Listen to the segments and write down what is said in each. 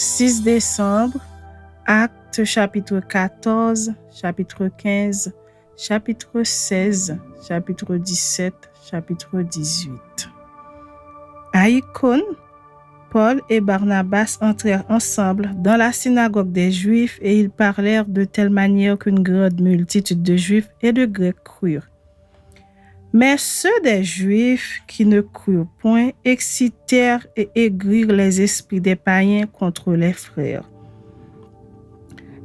6 décembre, Actes chapitre 14, chapitre 15, chapitre 16, chapitre 17, chapitre 18. À Icône, Paul et Barnabas entrèrent ensemble dans la synagogue des Juifs et ils parlèrent de telle manière qu'une grande multitude de Juifs et de Grecs crurent. Mais ceux des Juifs qui ne crurent point excitèrent et aigrirent les esprits des païens contre les frères.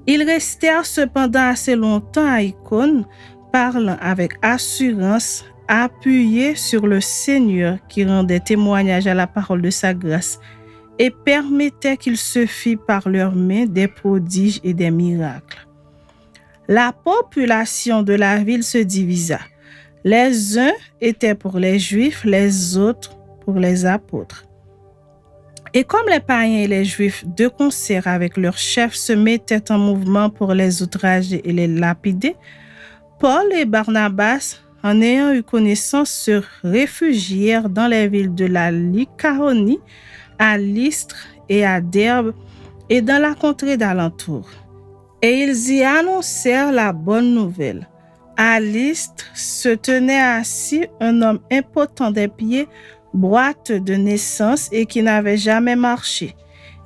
Ils restèrent cependant assez longtemps à Icône, parlant avec assurance, appuyés sur le Seigneur qui rendait témoignage à la parole de sa grâce et permettait qu'il se fît par leurs mains des prodiges et des miracles. La population de la ville se divisa. Les uns étaient pour les Juifs, les autres pour les apôtres. Et comme les païens et les Juifs, de concert avec leurs chefs, se mettaient en mouvement pour les outrager et les lapider, Paul et Barnabas, en ayant eu connaissance, se réfugièrent dans les villes de la Lycaonie, à Lystre et à Derbe, et dans la contrée d'alentour. Et ils y annoncèrent la bonne nouvelle. À Lystre se tenait assis un homme impotent des pieds, boiteux de naissance et qui n'avait jamais marché.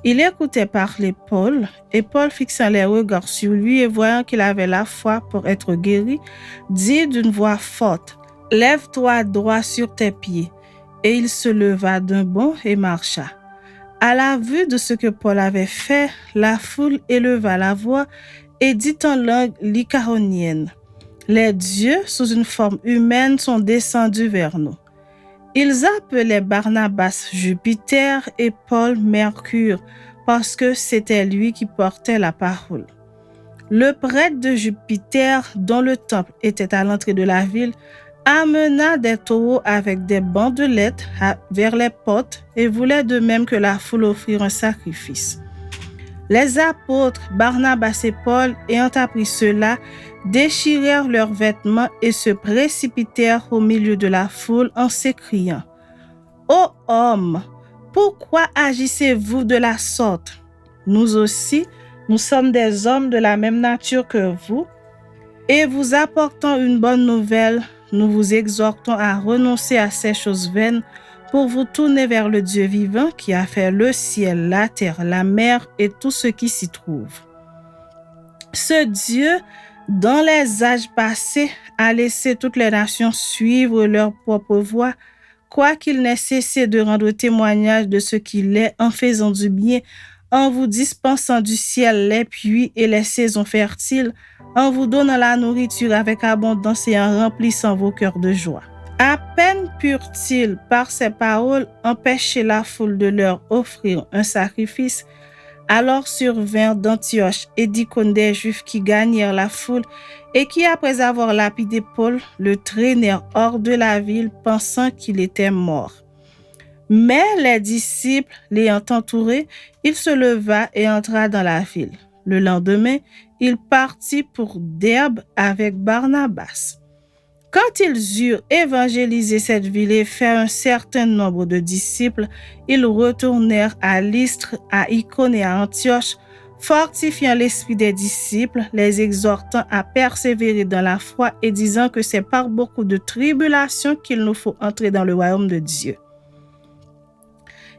Il écoutait parler Paul, et Paul, fixant les regards sur lui et voyant qu'il avait la foi pour être guéri, dit d'une voix forte, « Lève-toi droit sur tes pieds. » Et il se leva d'un bond et marcha. À la vue de ce que Paul avait fait, la foule éleva la voix et dit en langue lycaonienne, « Les dieux, sous une forme humaine, sont descendus vers nous. » Ils appelaient Barnabas Jupiter et Paul Mercure, parce que c'était lui qui portait la parole. Le prêtre de Jupiter, dont le temple était à l'entrée de la ville, amena des taureaux avec des bandelettes vers les portes et voulait de même que la foule offrir un sacrifice. Les apôtres, Barnabas et Paul, ayant appris cela, déchirèrent leurs vêtements et se précipitèrent au milieu de la foule en s'écriant, « Ô hommes, pourquoi agissez-vous de la sorte? Nous aussi, nous sommes des hommes de la même nature que vous, et vous apportant une bonne nouvelle, nous vous exhortons à renoncer à ces choses vaines pour vous tourner vers le Dieu vivant qui a fait le ciel, la terre, la mer et tout ce qui s'y trouve. Ce Dieu, dans les âges passés, a laissé toutes les nations suivre leur propre voie, quoiqu'il n'ait cessé de rendre témoignage de ce qu'il est en faisant du bien, en vous dispensant du ciel les pluies et les saisons fertiles, en vous donnant la nourriture avec abondance et en remplissant vos cœurs de joie. À peine purent-ils, par ces paroles, empêcher la foule de leur offrir un sacrifice, alors survinrent d'Antioche et d'Icône des Juifs qui gagnèrent la foule et qui, après avoir lapidé Paul, le traînèrent hors de la ville, pensant qu'il était mort. Mais les disciples, l'ayant entouré, il se leva et entra dans la ville. Le lendemain, il partit pour Derbe avec Barnabas. Quand ils eurent évangélisé cette ville et fait un certain nombre de disciples, ils retournèrent à Lystre, à Icône et à Antioche, fortifiant l'esprit des disciples, les exhortant à persévérer dans la foi et disant que c'est par beaucoup de tribulations qu'il nous faut entrer dans le royaume de Dieu.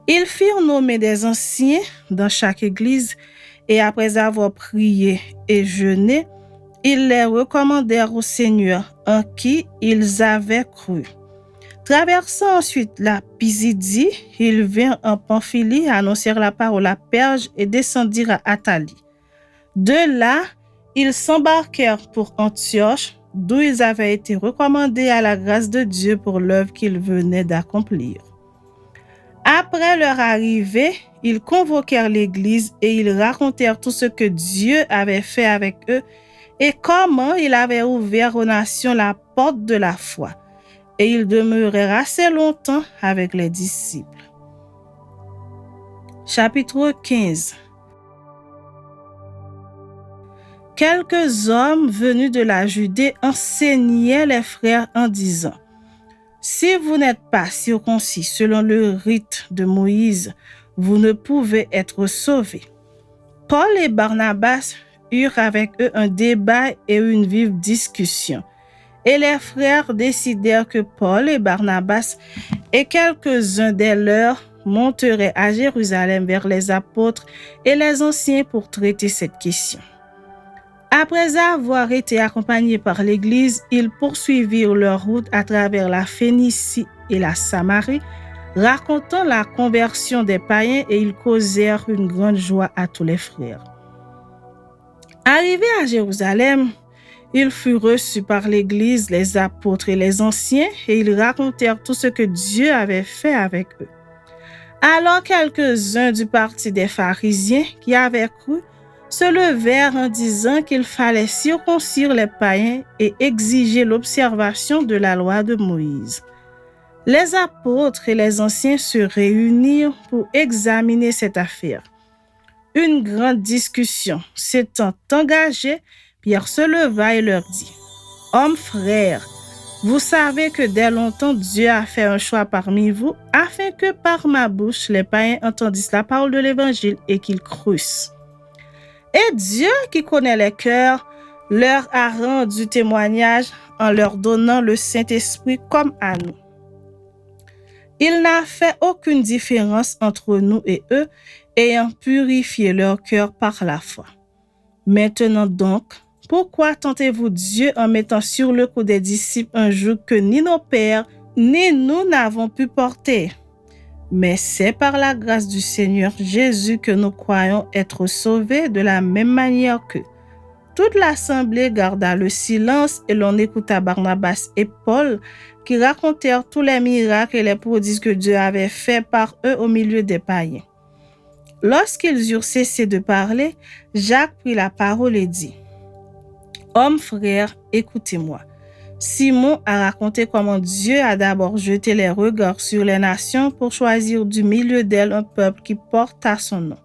Ils firent nommer des anciens dans chaque église et après avoir prié et jeûné, ils les recommandèrent au Seigneur en qui ils avaient cru. Traversant ensuite la Pisidie, ils vinrent en Pamphylie, annoncèrent la parole à Perge et descendirent à Attalie. De là, ils s'embarquèrent pour Antioche, d'où ils avaient été recommandés à la grâce de Dieu pour l'œuvre qu'ils venaient d'accomplir. Après leur arrivée, ils convoquèrent l'Église et ils racontèrent tout ce que Dieu avait fait avec eux et comment il avait ouvert aux nations la porte de la foi. Et ils demeurèrent assez longtemps avec les disciples. Chapitre 15. Quelques hommes venus de la Judée enseignaient les frères en disant, « Si vous n'êtes pas circoncis selon le rite de Moïse, vous ne pouvez être sauvés. » Paul et Barnabas eurent avec eux un débat et une vive discussion. Et les frères décidèrent que Paul et Barnabas et quelques-uns des leurs monteraient à Jérusalem vers les apôtres et les anciens pour traiter cette question. Après avoir été accompagnés par l'Église, ils poursuivirent leur route à travers la Phénicie et la Samarie, racontant la conversion des païens, et ils causèrent une grande joie à tous les frères. Arrivés à Jérusalem, ils furent reçus par l'Église, les apôtres et les anciens, et ils racontèrent tout ce que Dieu avait fait avec eux. Alors quelques-uns du parti des pharisiens qui avaient cru se levèrent en disant qu'il fallait circoncire les païens et exiger l'observation de la loi de Moïse. Les apôtres et les anciens se réunirent pour examiner cette affaire. Une grande discussion s'étant engagée, Pierre se leva et leur dit : « Hommes frères, vous savez que dès longtemps Dieu a fait un choix parmi vous afin que par ma bouche les païens entendissent la parole de l'Évangile et qu'ils crussent. Et Dieu, qui connaît les cœurs, leur a rendu témoignage en leur donnant le Saint-Esprit comme à nous. Il n'a fait aucune différence entre nous et eux, ayant purifié leur cœur par la foi. Maintenant donc, pourquoi tentez-vous Dieu en mettant sur le cou des disciples un joug que ni nos pères, ni nous n'avons pu porter? Mais c'est par la grâce du Seigneur Jésus que nous croyons être sauvés de la même manière qu'eux. » Toute l'assemblée garda le silence et l'on écouta Barnabas et Paul qui racontèrent tous les miracles et les prodiges que Dieu avait faits par eux au milieu des païens. Lorsqu'ils eurent cessé de parler, Jacques prit la parole et dit : « Hommes frères, écoutez-moi. Simon a raconté comment Dieu a d'abord jeté les regards sur les nations pour choisir du milieu d'elles un peuple qui porte à son nom.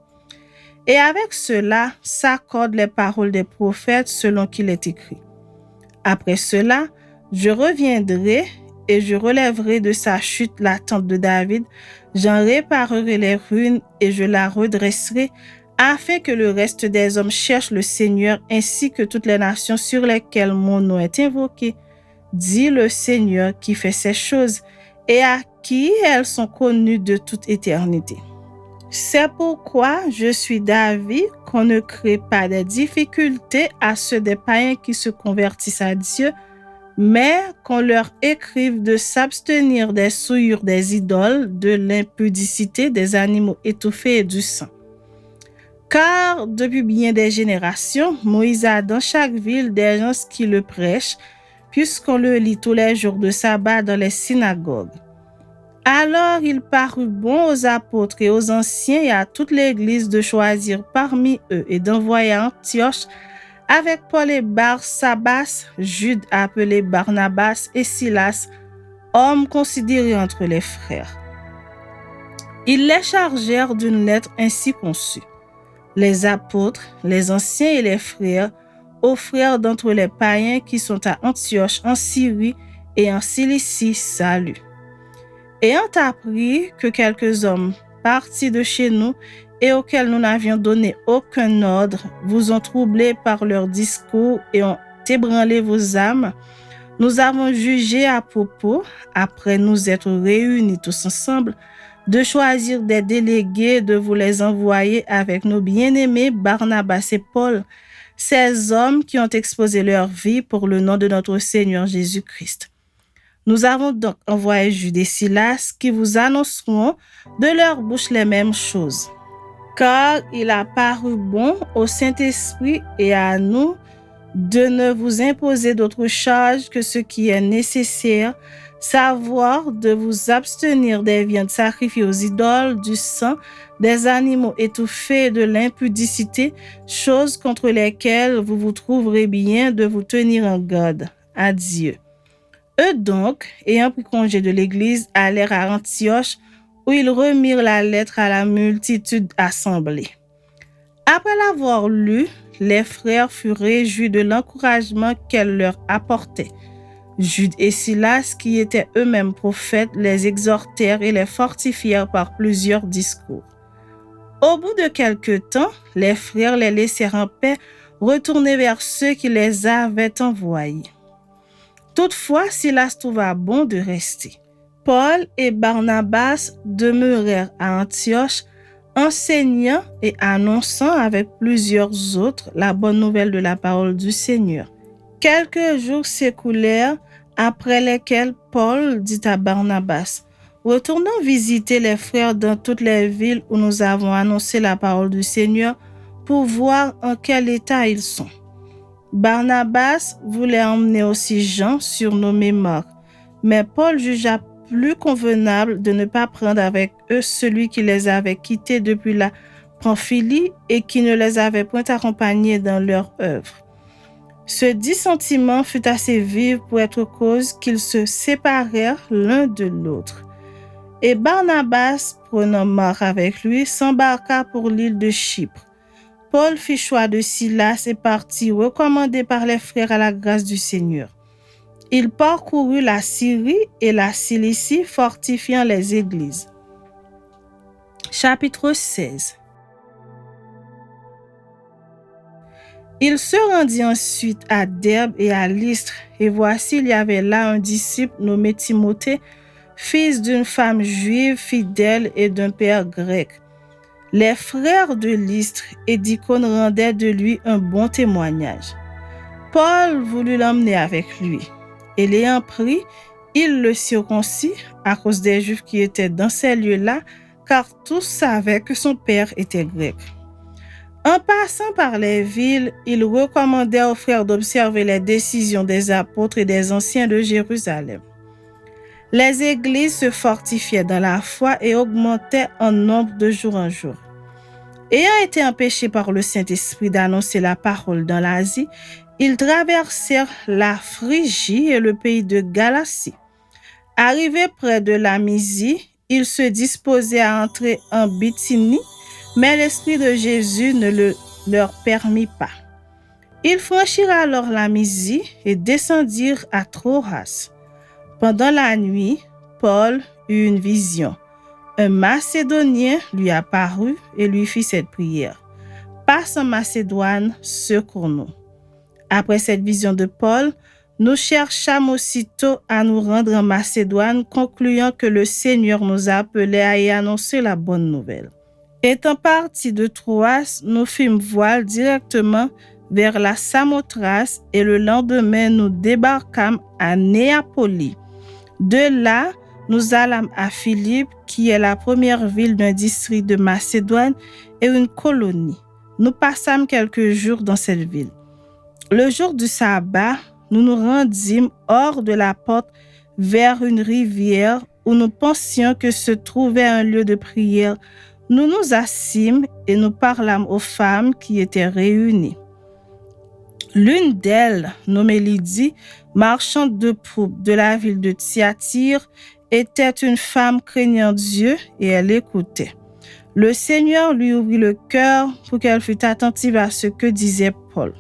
Et avec cela s'accordent les paroles des prophètes selon qu'il est écrit. Après cela, je reviendrai et je relèverai de sa chute la tente de David, j'en réparerai les ruines et je la redresserai, afin que le reste des hommes cherche le Seigneur ainsi que toutes les nations sur lesquelles mon nom est invoqué, dit le Seigneur qui fait ces choses et à qui elles sont connues de toute éternité. C'est pourquoi je suis d'avis qu'on ne crée pas des difficultés à ceux des païens qui se convertissent à Dieu, mais qu'on leur écrive de s'abstenir des souillures des idoles, de l'impudicité, des animaux étouffés et du sang. Car depuis bien des générations, Moïse a dans chaque ville des gens qui le prêchent, puisqu'on le lit tous les jours de sabbat dans les synagogues. Alors il parut bon aux apôtres et aux anciens et à toute l'Église de choisir parmi eux et d'envoyer à Antioche avec Paul et Barsabas, Jude appelé Barnabas et Silas, hommes considérés entre les frères. Ils les chargèrent d'une lettre ainsi conçue. Les apôtres, les anciens et les frères, aux frères d'entre les païens qui sont à Antioche, en Syrie et en Cilicie, salut. Ayant appris que quelques hommes partis de chez nous et auxquels nous n'avions donné aucun ordre vous ont troublés par leur discours et ont ébranlé vos âmes, nous avons jugé à propos, après nous être réunis tous ensemble, de choisir des délégués, de vous les envoyer avec nos bien-aimés Barnabas et Paul, ces hommes qui ont exposé leur vie pour le nom de notre Seigneur Jésus-Christ. Nous avons donc envoyé Jude et Silas qui vous annonceront de leur bouche les mêmes choses. Car il a paru bon au Saint-Esprit et à nous de ne vous imposer d'autre charge que ce qui est nécessaire, savoir de vous abstenir des viandes sacrifiées aux idoles, du sang, des animaux étouffés et de l'impudicité, choses contre lesquelles vous vous trouverez bien de vous tenir en garde. Adieu. Eux donc, ayant pris congé de l'Église, allèrent à Antioche, où ils remirent la lettre à la multitude assemblée. Après l'avoir lue, les frères furent réjouis de l'encouragement qu'elle leur apportait. Jude et Silas, qui étaient eux-mêmes prophètes, les exhortèrent et les fortifièrent par plusieurs discours. Au bout de quelque temps, les frères les laissèrent en paix, retourner vers ceux qui les avaient envoyés. Toutefois, Silas trouva bon de rester. Paul et Barnabas demeurèrent à Antioche, enseignant et annonçant avec plusieurs autres la bonne nouvelle de la parole du Seigneur. Quelques jours s'écoulèrent, après lesquels Paul dit à Barnabas: « Retournons visiter les frères dans toutes les villes où nous avons annoncé la parole du Seigneur pour voir en quel état ils sont. » Barnabas voulait emmener aussi Jean, surnommé Marc, mais Paul jugea plus convenable de ne pas prendre avec eux celui qui les avait quittés depuis la Pamphylie et qui ne les avait point accompagnés dans leur œuvre. Ce dissentiment fut assez vif pour être cause qu'ils se séparèrent l'un de l'autre. Et Barnabas, prenant Marc avec lui, s'embarqua pour l'île de Chypre. Paul fit choix de Silas et partit, recommandé par les frères à la grâce du Seigneur. Il parcourut la Syrie et la Cilicie, fortifiant les églises. Chapitre 16. Il se rendit ensuite à Derbe et à Lystre, et voici il y avait là un disciple nommé Timothée, fils d'une femme juive fidèle et d'un père grec. Les frères de Lystre et d'Icône rendaient de lui un bon témoignage. Paul voulut l'emmener avec lui, et l'ayant pris, il le circoncit à cause des Juifs qui étaient dans ces lieux-là, car tous savaient que son père était grec. En passant par les villes, il recommandait aux frères d'observer les décisions des apôtres et des anciens de Jérusalem. Les églises se fortifiaient dans la foi et augmentaient en nombre de jour en jour. Ayant été empêchés par le Saint-Esprit d'annoncer la parole dans l'Asie, ils traversèrent la Phrygie et le pays de Galatie. Arrivés près de la Mysie, ils se disposaient à entrer en Bithynie, mais l'Esprit de Jésus ne le leur permit pas. Ils franchirent alors la Mysie et descendirent à Troas. Pendant la nuit, Paul eut une vision. Un Macédonien lui apparut et lui fit cette prière: « Passe en Macédoine, secours-nous. » Après cette vision de Paul, nous cherchâmes aussitôt à nous rendre en Macédoine, concluant que le Seigneur nous appelait à y annoncer la bonne nouvelle. Étant partis de Troas, nous fîmes voile directement vers la Samothrace et le lendemain, nous débarquâmes à Néapolis. De là, nous allâmes à Philippe, qui est la première ville d'un district de Macédoine et une colonie. Nous passâmes quelques jours dans cette ville. Le jour du sabbat, nous nous rendîmes hors de la porte vers une rivière où nous pensions que se trouvait un lieu de prière. Nous nous assîmes et nous parlâmes aux femmes qui étaient réunies. L'une d'elles, nommée Lydie, marchande de pourpre de la ville de Thyatire, était une femme craignant Dieu et elle écoutait. Le Seigneur lui ouvrit le cœur pour qu'elle fût attentive à ce que disait Paul.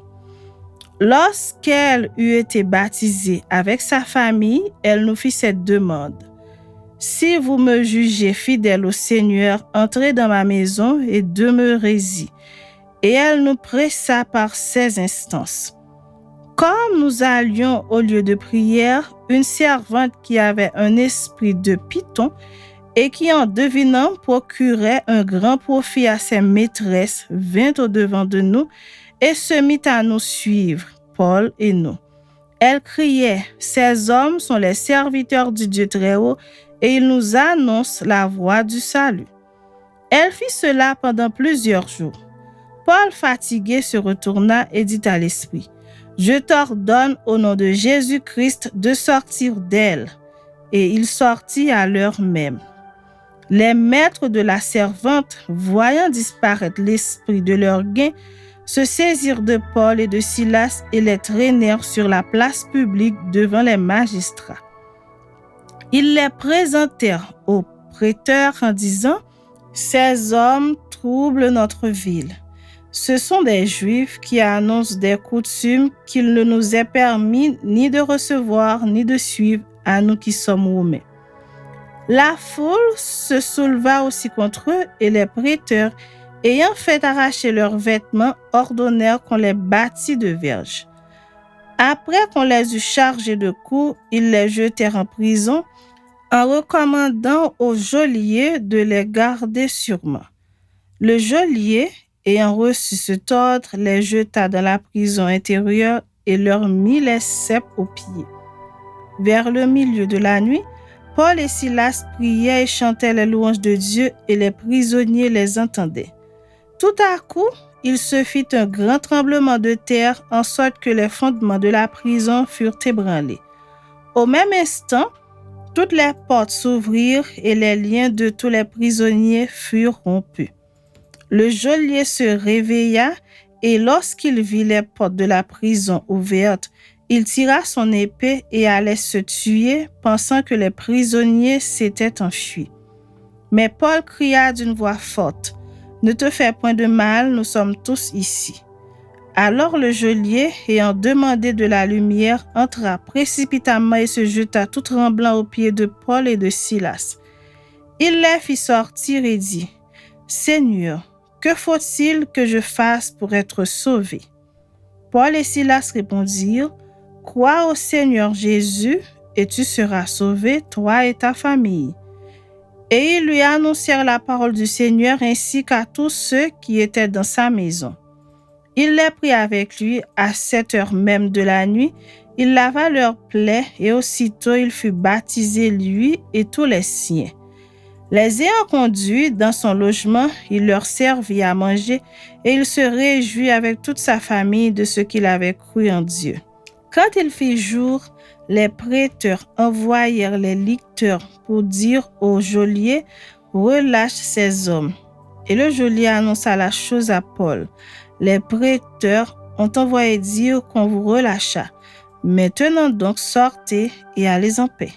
Lorsqu'elle eut été baptisée avec sa famille, elle nous fit cette demande: « Si vous me jugez fidèle au Seigneur, entrez dans ma maison et demeurez-y. » Et elle nous pressa par ses instances. Comme nous allions au lieu de prière, une servante qui avait un esprit de python et qui, en devinant, procurait un grand profit à ses maîtresses, vint au-devant de nous et se mit à nous suivre, Paul et nous. Elle criait: « Ces hommes sont les serviteurs du Dieu Très-Haut et ils nous annoncent la voie du salut. » Elle fit cela pendant plusieurs jours. Paul, fatigué, se retourna et dit à l'esprit: « Je t'ordonne au nom de Jésus-Christ de sortir d'elle. » Et il sortit à l'heure même. Les maîtres de la servante, voyant disparaître l'esprit de leur gain, se saisirent de Paul et de Silas et les traînèrent sur la place publique devant les magistrats. Ils les présentèrent au prêteur en disant: « Ces hommes troublent notre ville. Ce sont des Juifs qui annoncent des coutumes qu'il ne nous est permis ni de recevoir ni de suivre à nous qui sommes Romains. » La foule se souleva aussi contre eux et les prêteurs ayant fait arracher leurs vêtements, ordonnèrent qu'on les bâtît de verges. Après qu'on les eut chargés de coups, ils les jetèrent en prison, en recommandant au geôlier de les garder sûrement. Le geôlier, ayant reçu cet ordre, les jeta dans la prison intérieure et leur mit les ceps aux pieds. Vers le milieu de la nuit, Paul et Silas priaient et chantaient les louanges de Dieu et les prisonniers les entendaient. Tout à coup, il se fit un grand tremblement de terre en sorte que les fondements de la prison furent ébranlés. Au même instant, toutes les portes s'ouvrirent et les liens de tous les prisonniers furent rompus. Le geôlier se réveilla et lorsqu'il vit les portes de la prison ouvertes, il tira son épée et allait se tuer, pensant que les prisonniers s'étaient enfuis. Mais Paul cria d'une voix forte, « Ne te fais point de mal, nous sommes tous ici. » Alors le geôlier, ayant demandé de la lumière, entra précipitamment et se jeta tout tremblant aux pieds de Paul et de Silas. Il les fit sortir et dit, « Seigneur, que faut-il que je fasse pour être sauvé? » Paul et Silas répondirent, « Crois au Seigneur Jésus et tu seras sauvé, toi et ta famille. » Et ils lui annoncèrent la parole du Seigneur ainsi qu'à tous ceux qui étaient dans sa maison. Il les prit avec lui à 7 heures même de la nuit, il lava leurs plaies et aussitôt il fut baptisé lui et tous les siens. Les ayant conduits dans son logement, il leur servit à manger et il se réjouit avec toute sa famille de ce qu'il avait cru en Dieu. Quand il fit jour, les prêteurs envoyèrent les licteurs pour dire au geôlier « Relâche ces hommes ». Et le geôlier annonça la chose à Paul. Les prêteurs ont envoyé dire qu'on vous relâcha. Maintenant donc sortez et allez en paix.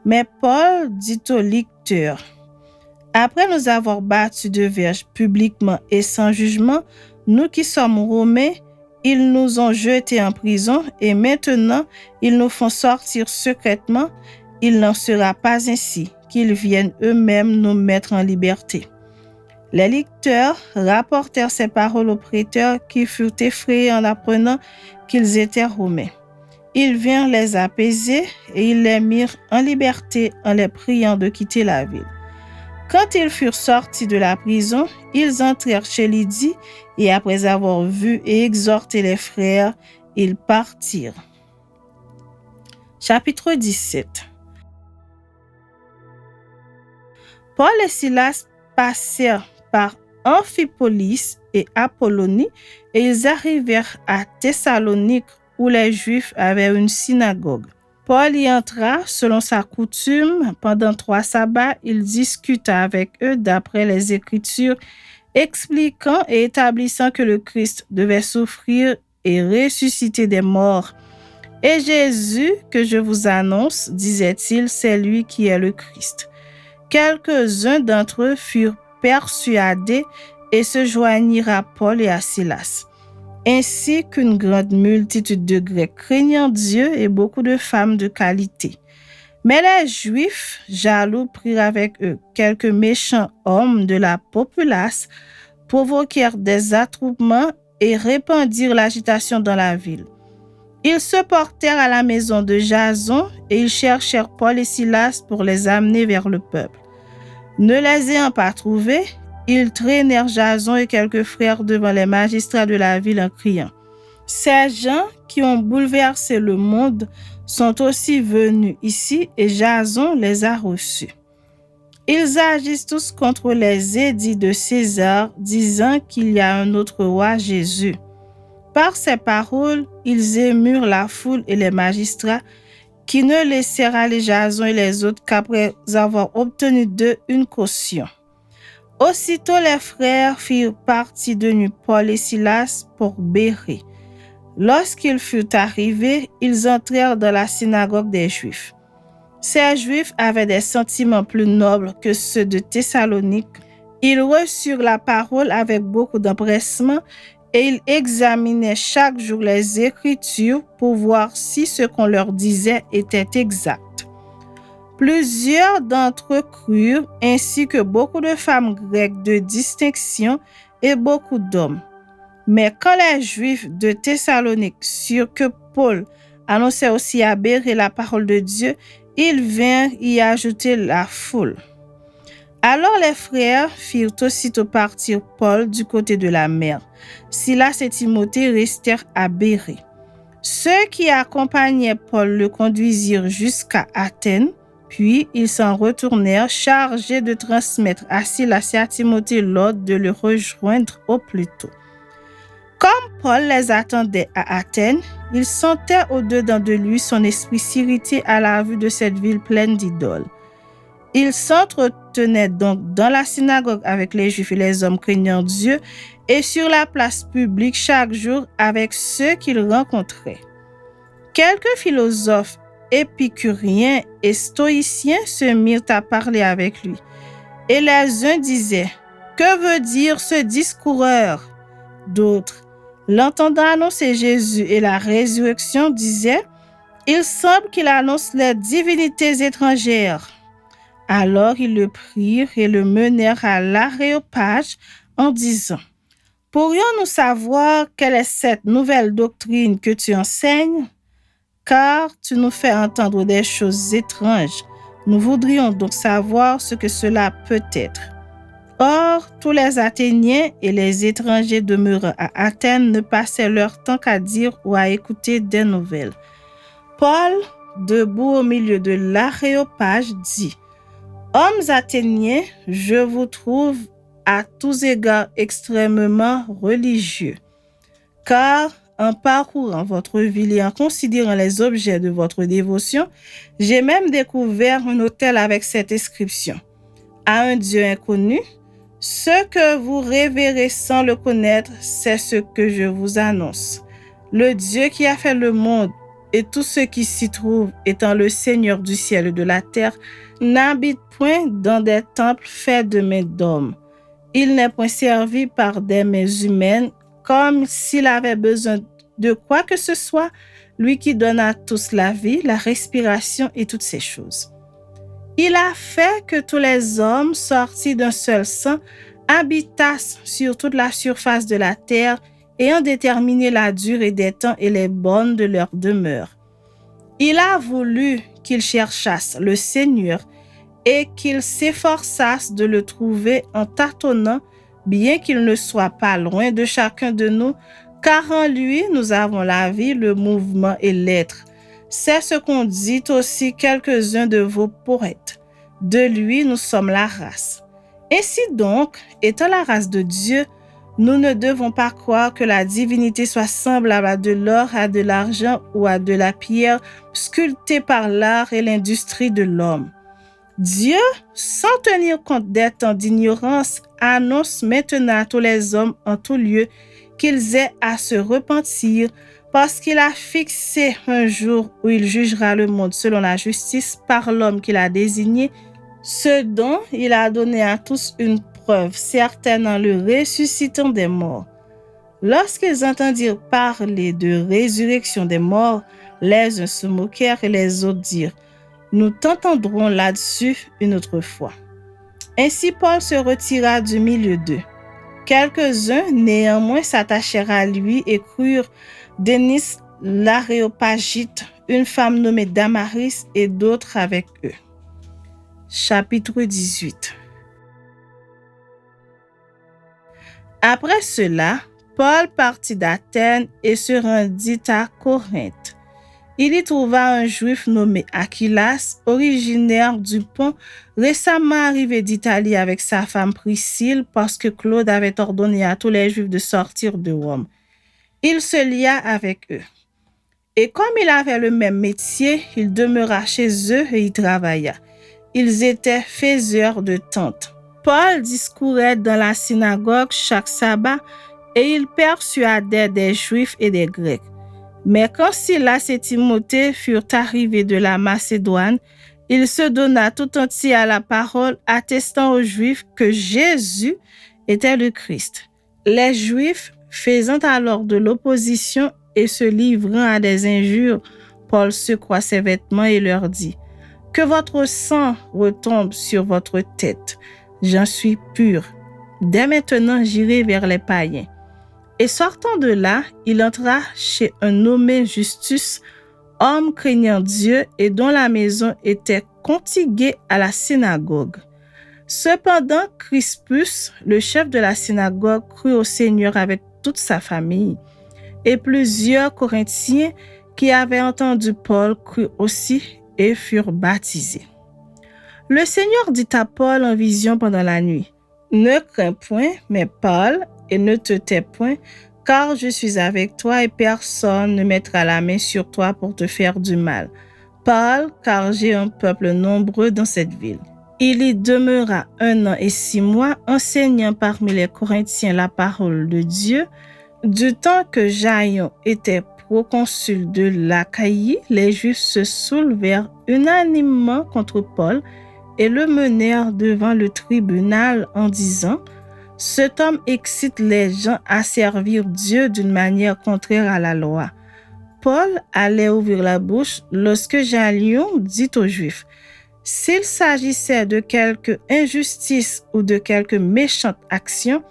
Mais Paul dit aux licteurs, « Après nous avoir battus de verges publiquement et sans jugement, nous qui sommes Romains, ils nous ont jetés en prison et maintenant ils nous font sortir secrètement. Il n'en sera pas ainsi qu'ils viennent eux-mêmes nous mettre en liberté. » Les licteurs rapportèrent ces paroles aux prêteurs qui furent effrayés en apprenant qu'ils étaient Romains. Ils vinrent les apaiser et ils les mirent en liberté en les priant de quitter la ville. Quand ils furent sortis de la prison, ils entrèrent chez Lydie et après avoir vu et exhorté les frères, ils partirent. Chapitre 17. Paul et Silas passèrent par Amphipolis et Apollonie et ils arrivèrent à Thessalonique où les Juifs avaient une synagogue. Paul y entra selon sa coutume. Pendant 3 sabbats, il discuta avec eux d'après les Écritures, expliquant et établissant que le Christ devait souffrir et ressusciter des morts. Et Jésus, que je vous annonce, disait-il, c'est lui qui est le Christ. Quelques-uns d'entre eux furent persuadés et se joignirent à Paul et à Silas, ainsi qu'une grande multitude de Grecs craignant Dieu et beaucoup de femmes de qualité. Mais les Juifs, jaloux, prirent avec eux quelques méchants hommes de la populace, provoquèrent des attroupements et répandirent l'agitation dans la ville. Ils se portèrent à la maison de Jason et ils cherchèrent Paul et Silas pour les amener vers le peuple. Ne les ayant pas trouvés, ils traînèrent Jason et quelques frères devant les magistrats de la ville en criant, « Ces gens qui ont bouleversé le monde sont aussi venus ici et Jason les a reçus. Ils agissent tous contre les édits de César, disant qu'il y a un autre roi, Jésus. » Par ces paroles, ils émurent la foule et les magistrats qui ne laissèrent aller Jason et les autres qu'après avoir obtenu d'eux une caution. Aussitôt les frères firent partie de nuit Paul et Silas pour Bérée. Lorsqu'ils furent arrivés, ils entrèrent dans la synagogue des Juifs. Ces Juifs avaient des sentiments plus nobles que ceux de Thessalonique. Ils reçurent la parole avec beaucoup d'empressement et ils examinaient chaque jour les Écritures pour voir si ce qu'on leur disait était exact. Plusieurs d'entre eux crurent, ainsi que beaucoup de femmes grecques de distinction et beaucoup d'hommes. Mais quand les Juifs de Thessalonique surent que Paul annonçait aussi à Bérée la parole de Dieu, ils vinrent y ajouter la foule. Alors les frères firent aussitôt partir Paul du côté de la mer. Silas et Timothée restèrent à Bérée. Ceux qui accompagnaient Paul le conduisirent jusqu'à Athènes, puis ils s'en retournèrent chargés de transmettre à Silas et à Timothée l'ordre de le rejoindre au plus tôt. Comme Paul les attendait à Athènes, il sentait au-dedans de lui son esprit s'irriter à la vue de cette ville pleine d'idoles. Il s'entretenait donc dans la synagogue avec les Juifs et les hommes craignant Dieu et sur la place publique chaque jour avec ceux qu'il rencontrait. Quelques philosophes épicuriens et stoïciens se mirent à parler avec lui. Et les uns disaient « Que veut dire ce discoureur ?» D'autres, l'entendant annoncer Jésus et la résurrection, disaient « Il semble qu'il annonce les divinités étrangères. » Alors ils le prirent et le menèrent à l'Aréopage en disant « Pourrions-nous savoir quelle est cette nouvelle doctrine que tu enseignes? Car tu nous fais entendre des choses étranges. Nous voudrions donc savoir ce que cela peut être. » Or, tous les Athéniens et les étrangers demeurant à Athènes ne passaient leur temps qu'à dire ou à écouter des nouvelles. Paul, debout au milieu de l'Aréopage, dit « Hommes athéniens, je vous trouve à tous égards extrêmement religieux, car en parcourant votre ville et en considérant les objets de votre dévotion, j'ai même découvert un autel avec cette inscription. À un Dieu inconnu, ce que vous révérez sans le connaître, c'est ce que je vous annonce. Le Dieu qui a fait le monde et tout ce qui s'y trouve, étant le Seigneur du ciel et de la terre, n'habite point dans des temples faits de mains d'hommes. Il n'est point servi par des mains humaines, comme s'il avait besoin de quoi que ce soit, lui qui donne à tous la vie, la respiration et toutes ces choses. Il a fait que tous les hommes sortis d'un seul sang habitassent sur toute la surface de la terre, ayant déterminé la durée des temps et les bornes de leur demeure. Il a voulu qu'ils cherchassent le Seigneur et qu'ils s'efforçassent de le trouver en tâtonnant, bien qu'il ne soit pas loin de chacun de nous, car en lui nous avons la vie, le mouvement et l'être. C'est ce qu'ont dit aussi quelques-uns de vos poètes. De lui nous sommes la race. Ainsi donc, étant la race de Dieu, nous ne devons pas croire que la divinité soit semblable à de l'or, à de l'argent ou à de la pierre sculptée par l'art et l'industrie de l'homme. Dieu, sans tenir compte des temps d'ignorance, annonce maintenant à tous les hommes en tout lieu qu'ils aient à se repentir, parce qu'il a fixé un jour où il jugera le monde selon la justice par l'homme qu'il a désigné, ce dont il a donné à tous une preuve certaine en le ressuscitant des morts. Lorsqu'ils entendirent parler de résurrection des morts, les uns se moquèrent et les autres dirent « Nous t'entendrons là-dessus une autre fois. » Ainsi Paul se retira du milieu d'eux. Quelques-uns néanmoins s'attachèrent à lui et crurent Denis l'Aréopagite, une femme nommée Damaris et d'autres avec eux. Chapitre 18. Après cela, Paul partit d'Athènes et se rendit à Corinthe. Il y trouva un juif nommé Aquilas, originaire du Pont, récemment arrivé d'Italie avec sa femme Priscille parce que Claude avait ordonné à tous les juifs de sortir de Rome. Il se lia avec eux. Et comme il avait le même métier, il demeura chez eux et y travailla. Ils étaient faiseurs de tentes. Paul discourait dans la synagogue chaque sabbat et il persuadait des Juifs et des Grecs. Mais quand Silas et Timothée furent arrivés de la Macédoine, il se donna tout entier à la parole, attestant aux Juifs que Jésus était le Christ. Les Juifs, faisant alors de l'opposition et se livrant à des injures, Paul secoua ses vêtements et leur dit « Que votre sang retombe sur votre tête. J'en suis pur. » Dès maintenant, j'irai vers les païens. » Et sortant de là, il entra chez un nommé Justus, homme craignant Dieu et dont la maison était contiguë à la synagogue. Cependant, Crispus, le chef de la synagogue, crut au Seigneur avec toute sa famille. Et plusieurs Corinthiens qui avaient entendu Paul crurent aussi et furent baptisés. Le Seigneur dit à Paul en vision pendant la nuit, « Ne crains point, mais parle et ne te tais point, car je suis avec toi et personne ne mettra la main sur toi pour te faire du mal. Parle, car j'ai un peuple nombreux dans cette ville. » Il y demeura 1 an et 6 mois, enseignant parmi les Corinthiens la parole de Dieu. Du temps que Jaïon était proconsul de l'Achaïe, les Juifs se soulevèrent unanimement contre Paul et le menèrent devant le tribunal en disant « Cet homme excite les gens à servir Dieu d'une manière contraire à la loi. » Paul allait ouvrir la bouche lorsque Jaïon dit aux Juifs « S'il s'agissait de quelque injustice ou de quelque méchante action,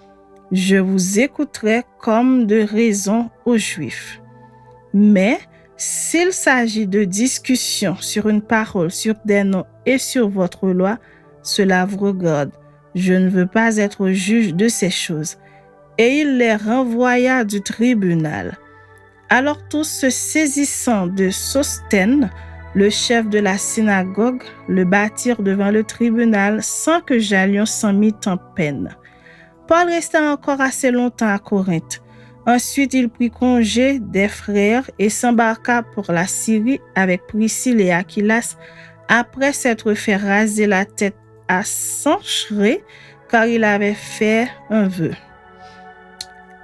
je vous écouterai comme de raison aux Juifs. Mais s'il s'agit de discussion sur une parole, sur des noms et sur votre loi, cela vous regarde. Je ne veux pas être juge de ces choses. » Et il les renvoya du tribunal. Alors tous, se saisissant de Sosthène, le chef de la synagogue, le battirent devant le tribunal sans que Jaïon s'en mît en peine. Paul resta encore assez longtemps à Corinthe. Ensuite, il prit congé des frères et s'embarqua pour la Syrie avec Priscille et Aquilas, après s'être fait raser la tête à Cenchréa, car il avait fait un vœu.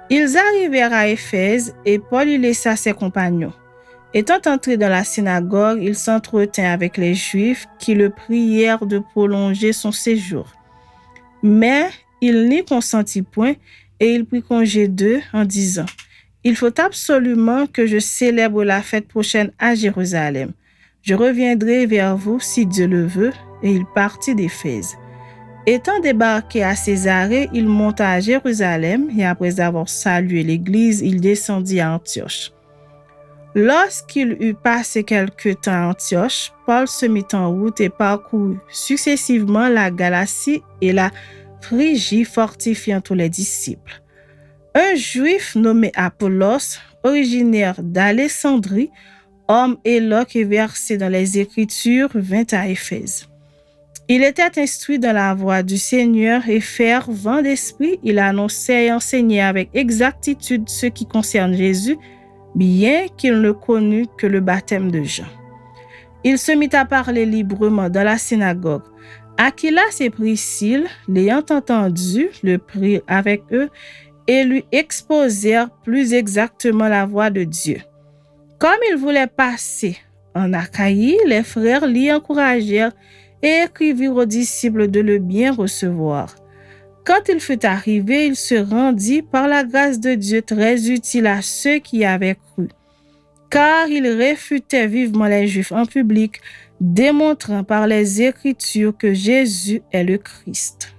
Ils arrivèrent à Éphèse et Paul y laissa ses compagnons. Étant entré dans la synagogue, il s'entretint avec les Juifs qui le prièrent de prolonger son séjour. Mais il n'y consentit point et il prit congé d'eux en disant « Il faut absolument que je célèbre la fête prochaine à Jérusalem. Je reviendrai vers vous si Dieu le veut. » Et il partit d'Éphèse. Étant débarqué à Césarée, il monta à Jérusalem et après avoir salué l'Église, il descendit à Antioche. Lorsqu'il eut passé quelque temps à Antioche, Paul se mit en route et parcourut successivement la Galatie et la Phrygie, fortifiant tous les disciples. Un Juif nommé Apollos, originaire d'Alexandrie, homme éloquent et versé dans les Écritures, vint à Éphèse. Il était instruit dans la voie du Seigneur et fervent d'esprit, il annonçait et enseignait avec exactitude ce qui concerne Jésus, bien qu'il ne connût que le baptême de Jean. Il se mit à parler librement dans la synagogue. Aquilas et Priscille, l'ayant entendu, le prirent avec eux et lui exposèrent plus exactement la voie de Dieu. Comme il voulait passer en Achaïe, les frères l'y encouragèrent et écrivirent aux disciples de le bien recevoir. Quand il fut arrivé, il se rendit par la grâce de Dieu très utile à ceux qui avaient cru, car il réfutait vivement les Juifs en public, démontrant par les Écritures que Jésus est le Christ.